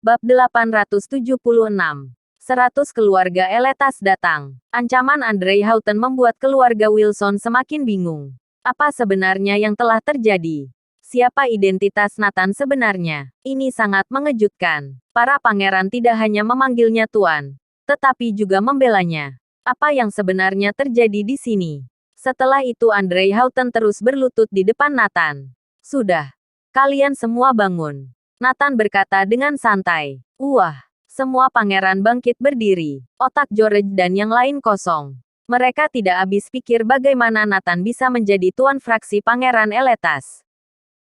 Bab 876. 100 keluarga Eletas datang. Ancaman Andre Houghton membuat keluarga Wilson semakin bingung. Apa sebenarnya yang telah terjadi? Siapa identitas Nathan sebenarnya? Ini sangat mengejutkan. Para pangeran tidak hanya memanggilnya Tuan, tetapi juga membelanya. Apa yang sebenarnya terjadi di sini? Setelah itu Andre Houghton terus berlutut di depan Nathan. Sudah. Kalian semua bangun. Nathan berkata dengan santai. Wah. Semua pangeran bangkit berdiri. Otak George dan yang lain kosong. Mereka tidak habis pikir bagaimana Nathan bisa menjadi tuan fraksi Pangeran Eletas.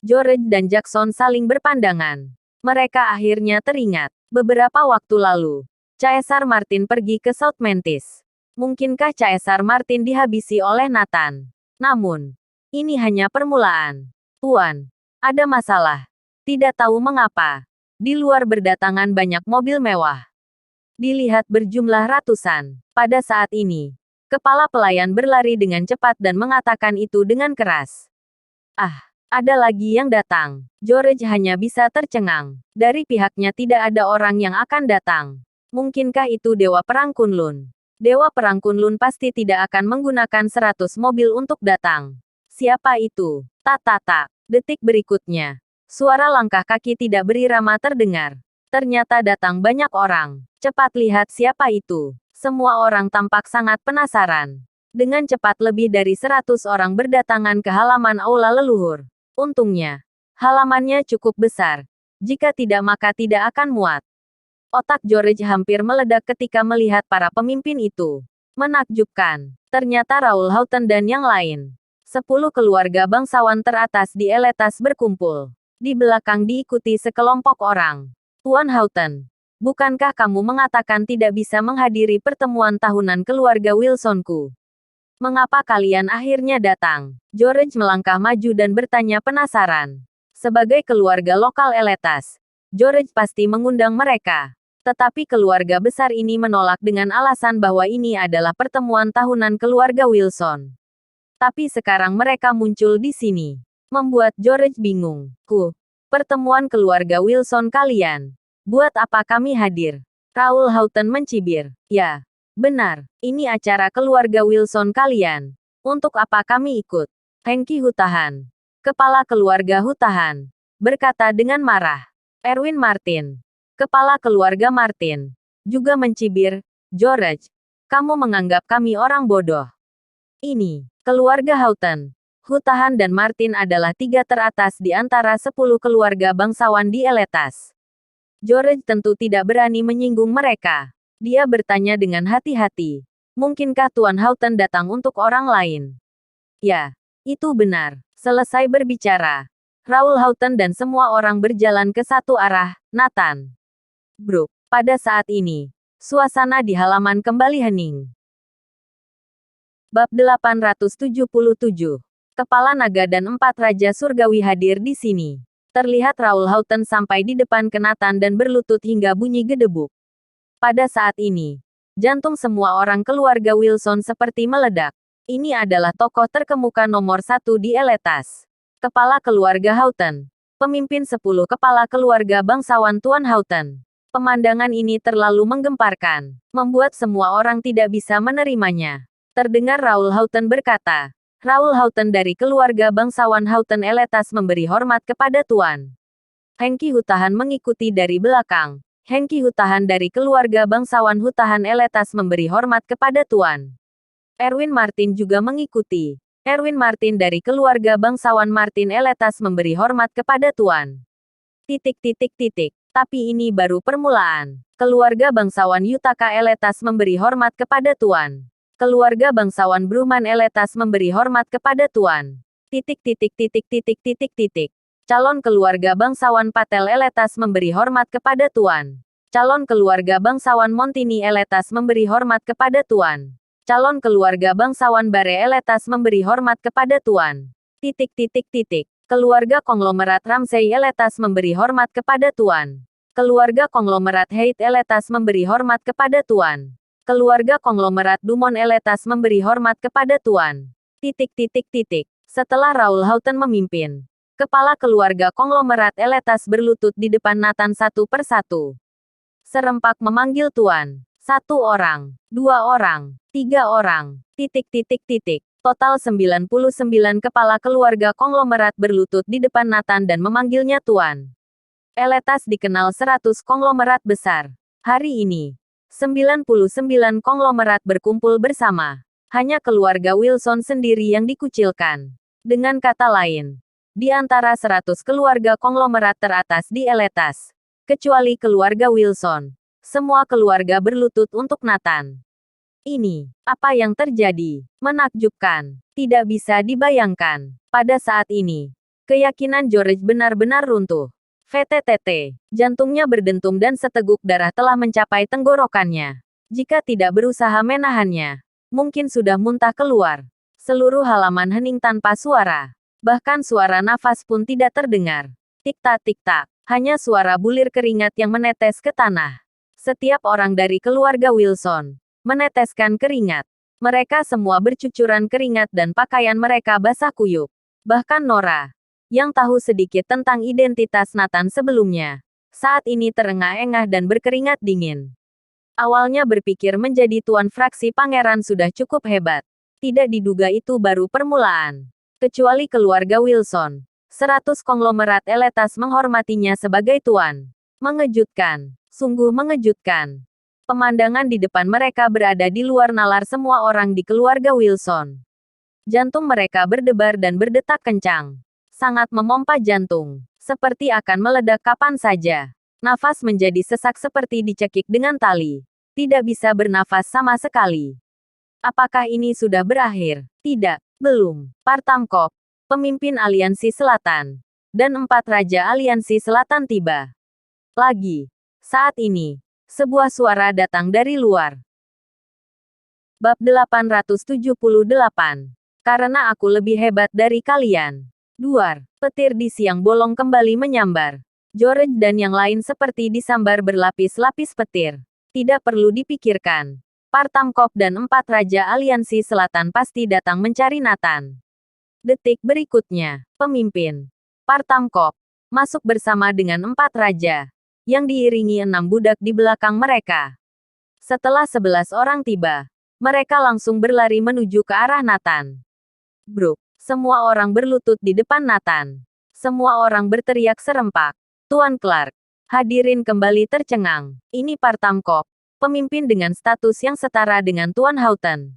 George dan Jackson saling berpandangan. Mereka akhirnya teringat. Beberapa waktu lalu, Caesar Martin pergi ke South Mantis. Mungkinkah Caesar Martin dihabisi oleh Nathan? Namun, ini hanya permulaan. Tuan, ada masalah. Tidak tahu mengapa. Di luar berdatangan banyak mobil mewah. Dilihat berjumlah ratusan. Pada saat ini, kepala pelayan berlari dengan cepat dan mengatakan itu dengan keras. Ah, ada lagi yang datang. George hanya bisa tercengang. Dari pihaknya tidak ada orang yang akan datang. Mungkinkah itu Dewa Perang Kunlun? Dewa Perang Kunlun pasti tidak akan menggunakan 100 mobil untuk datang. Siapa itu? Tak. Detik berikutnya. Suara langkah kaki tidak berirama terdengar. Ternyata datang banyak orang. Cepat lihat siapa itu. Semua orang tampak sangat penasaran. Dengan cepat lebih dari 100 orang berdatangan ke halaman aula leluhur. Untungnya, halamannya cukup besar. Jika tidak maka tidak akan muat. Otak George hampir meledak ketika melihat para pemimpin itu. Menakjubkan. Ternyata Raoul Houghton dan yang lain. 10 keluarga bangsawan teratas di Eletas berkumpul. Di belakang diikuti sekelompok orang. Tuan Houghton, bukankah kamu mengatakan tidak bisa menghadiri pertemuan tahunan keluarga Wilsonku? Mengapa kalian akhirnya datang? George melangkah maju dan bertanya penasaran. Sebagai keluarga lokal Eletas, George pasti mengundang mereka. Tetapi keluarga besar ini menolak dengan alasan bahwa ini adalah pertemuan tahunan keluarga Wilson. Tapi sekarang mereka muncul di sini. Membuat George bingung. Pertemuan keluarga Wilson kalian. Buat apa kami hadir? Raoul Houghton mencibir. Ya, benar. Ini acara keluarga Wilson kalian. Untuk apa kami ikut? Hengki Hutahan, kepala keluarga Hutahan, berkata dengan marah. Erwin Martin, kepala keluarga Martin, juga mencibir. George, kamu menganggap kami orang bodoh. Ini, keluarga Houghton, Hutahan dan Martin adalah 3 teratas di antara 10 keluarga bangsawan di Eletas. George tentu tidak berani menyinggung mereka. Dia bertanya dengan hati-hati. Mungkinkah Tuan Houghton datang untuk orang lain? Ya, itu benar. Selesai berbicara, Raoul Houghton dan semua orang berjalan ke satu arah, Nathan. Brooke. Pada saat ini, suasana di halaman kembali hening. Bab 877. Kepala naga dan 4 raja surgawi hadir di sini. Terlihat Raoul Houghton sampai di depan Nathan dan berlutut hingga bunyi gedebuk. Pada saat ini, jantung semua orang keluarga Wilson seperti meledak. Ini adalah tokoh terkemuka nomor 1 di Eletas. Kepala keluarga Houghton. Pemimpin 10 kepala keluarga bangsawan Tuan Houghton. Pemandangan ini terlalu menggemparkan. Membuat semua orang tidak bisa menerimanya. Terdengar Raoul Houghton berkata. Raoul Houghton dari keluarga bangsawan Houghton Eletas memberi hormat kepada Tuan. Hengki Hutahan mengikuti dari belakang. Hengki Hutahan dari keluarga bangsawan Hutahan Eletas memberi hormat kepada Tuan. Erwin Martin juga mengikuti. Erwin Martin dari keluarga bangsawan Martin Eletas memberi hormat kepada Tuan. Tapi ini baru permulaan. Keluarga bangsawan Yutaka Eletas memberi hormat kepada Tuan. Keluarga bangsawan Bruman Eletas memberi hormat kepada Tuan. Calon keluarga bangsawan Patel Eletas memberi hormat kepada Tuan. Calon keluarga bangsawan Montini Eletas memberi hormat kepada Tuan. Calon keluarga bangsawan Bare Eletas memberi hormat kepada Tuan. Keluarga konglomerat Ramsay Eletas memberi hormat kepada Tuan. Keluarga konglomerat Haidt Eletas memberi hormat kepada Tuan. Keluarga konglomerat Dumont Eletas memberi hormat kepada Tuan. Setelah Raoul Houghton memimpin, kepala keluarga konglomerat Eletas berlutut di depan Nathan satu persatu. Serempak memanggil tuan. 1 orang, 2 orang, 3 orang, titik. Total 99 kepala keluarga konglomerat berlutut di depan Nathan dan memanggilnya tuan. Eletas dikenal 100 konglomerat besar. Hari ini, 99 konglomerat berkumpul bersama. Hanya keluarga Wilson sendiri yang dikucilkan. Dengan kata lain, di antara 100 keluarga konglomerat teratas di Eletas, kecuali keluarga Wilson, semua keluarga berlutut untuk Nathan. Ini, apa yang terjadi? Menakjubkan. Tidak bisa dibayangkan. Pada saat ini, keyakinan George benar-benar runtuh. VTTT, jantungnya berdentum dan seteguk darah telah mencapai tenggorokannya. Jika tidak berusaha menahannya, mungkin sudah muntah keluar. Seluruh halaman hening tanpa suara. Bahkan suara nafas pun tidak terdengar. Tik-tak, hanya suara bulir keringat yang menetes ke tanah. Setiap orang dari keluarga Wilson meneteskan keringat. Mereka semua bercucuran keringat dan pakaian mereka basah kuyup. Bahkan Nora, yang tahu sedikit tentang identitas Nathan sebelumnya, saat ini terengah-engah dan berkeringat dingin. Awalnya berpikir menjadi tuan fraksi pangeran sudah cukup hebat. Tidak diduga itu baru permulaan. Kecuali keluarga Wilson, 100 konglomerat Eletas menghormatinya sebagai tuan. Mengejutkan. Sungguh mengejutkan. Pemandangan di depan mereka berada di luar nalar semua orang di keluarga Wilson. Jantung mereka berdebar dan berdetak kencang. Sangat memompa jantung. Seperti akan meledak kapan saja. Nafas menjadi sesak seperti dicekik dengan tali. Tidak bisa bernafas sama sekali. Apakah ini sudah berakhir? Tidak, belum. Partamkop, pemimpin Aliansi Selatan, dan 4 Raja Aliansi Selatan tiba. Lagi. Saat ini, sebuah suara datang dari luar. Bab 878. Karena aku lebih hebat dari kalian. Duar, petir di siang bolong kembali menyambar. George dan yang lain seperti disambar berlapis-lapis petir. Tidak perlu dipikirkan. Partamkop dan 4 Raja Aliansi Selatan pasti datang mencari Nathan. Detik berikutnya, pemimpin Partamkop masuk bersama dengan 4 raja, yang diiringi 6 budak di belakang mereka. Setelah 11 orang tiba, mereka langsung berlari menuju ke arah Nathan. Bruk, semua orang berlutut di depan Nathan. Semua orang berteriak serempak. Tuan Clark, hadirin kembali tercengang. Ini Partamkop, pemimpin dengan status yang setara dengan Tuan Houghton.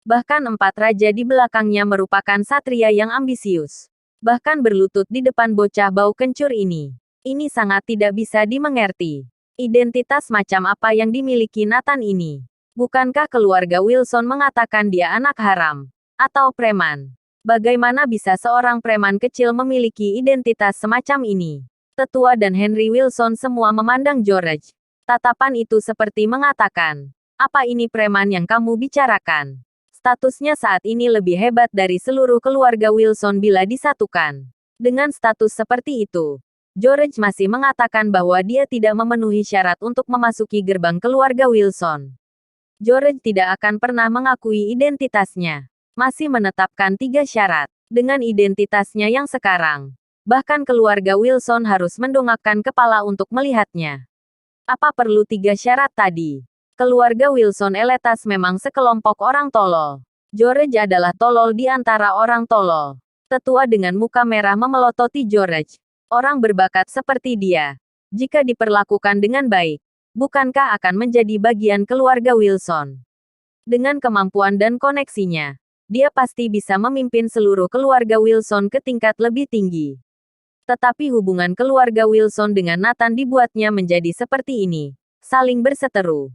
Bahkan 4 raja di belakangnya merupakan satria yang ambisius. Bahkan berlutut di depan bocah bau kencur ini. Ini sangat tidak bisa dimengerti. Identitas macam apa yang dimiliki Nathan ini? Bukankah keluarga Wilson mengatakan dia anak haram? Atau preman? Bagaimana bisa seorang preman kecil memiliki identitas semacam ini? Tetua dan Henry Wilson semua memandang George. Tatapan itu seperti mengatakan, apa ini preman yang kamu bicarakan? Statusnya saat ini lebih hebat dari seluruh keluarga Wilson bila disatukan. Dengan status seperti itu, George masih mengatakan bahwa dia tidak memenuhi syarat untuk memasuki gerbang keluarga Wilson. George tidak akan pernah mengakui identitasnya. Masih menetapkan 3 syarat. Dengan identitasnya yang sekarang, bahkan keluarga Wilson harus mendongakkan kepala untuk melihatnya. Apa perlu 3 syarat tadi? Keluarga Wilson Eletas memang sekelompok orang tolol. George adalah tolol di antara orang tolol. Tetua dengan muka merah memelototi George. Orang berbakat seperti dia, jika diperlakukan dengan baik, bukankah akan menjadi bagian keluarga Wilson? Dengan kemampuan dan koneksinya, dia pasti bisa memimpin seluruh keluarga Wilson ke tingkat lebih tinggi. Tetapi hubungan keluarga Wilson dengan Nathan dibuatnya menjadi seperti ini, saling berseteru.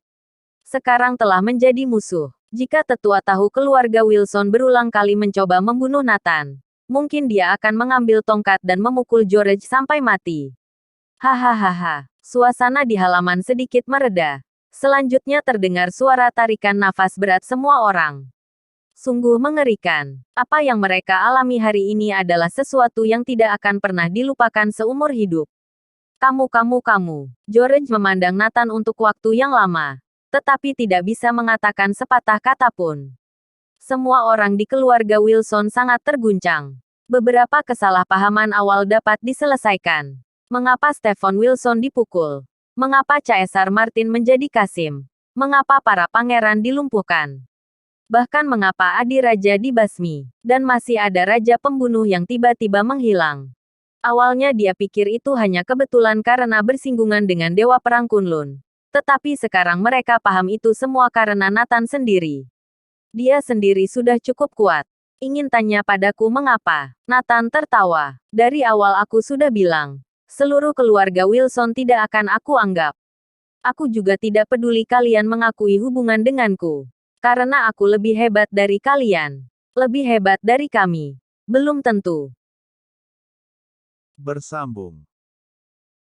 Sekarang telah menjadi musuh. Jika tetua tahu keluarga Wilson berulang kali mencoba membunuh Nathan, mungkin dia akan mengambil tongkat dan memukul George sampai mati. Hahaha. Suasana di halaman sedikit mereda. Selanjutnya terdengar suara tarikan nafas berat semua orang. Sungguh mengerikan. Apa yang mereka alami hari ini adalah sesuatu yang tidak akan pernah dilupakan seumur hidup. Kamu. George memandang Nathan untuk waktu yang lama, tetapi tidak bisa mengatakan sepatah kata pun. Semua orang di keluarga Wilson sangat terguncang. Beberapa kesalahpahaman awal dapat diselesaikan. Mengapa Stephen Wilson dipukul? Mengapa Caesar Martin menjadi Kasim? Mengapa para pangeran dilumpuhkan? Bahkan mengapa Adi Raja dibasmi? Dan masih ada Raja Pembunuh yang tiba-tiba menghilang. Awalnya dia pikir itu hanya kebetulan karena bersinggungan dengan Dewa Perang Kunlun. Tetapi sekarang mereka paham itu semua karena Nathan sendiri. Dia sendiri sudah cukup kuat. Ingin tanya padaku mengapa? Nathan tertawa. Dari awal aku sudah bilang. Seluruh keluarga Wilson tidak akan aku anggap. Aku juga tidak peduli kalian mengakui hubungan denganku. Karena aku lebih hebat dari kalian. Lebih hebat dari kami. Belum tentu. Bersambung.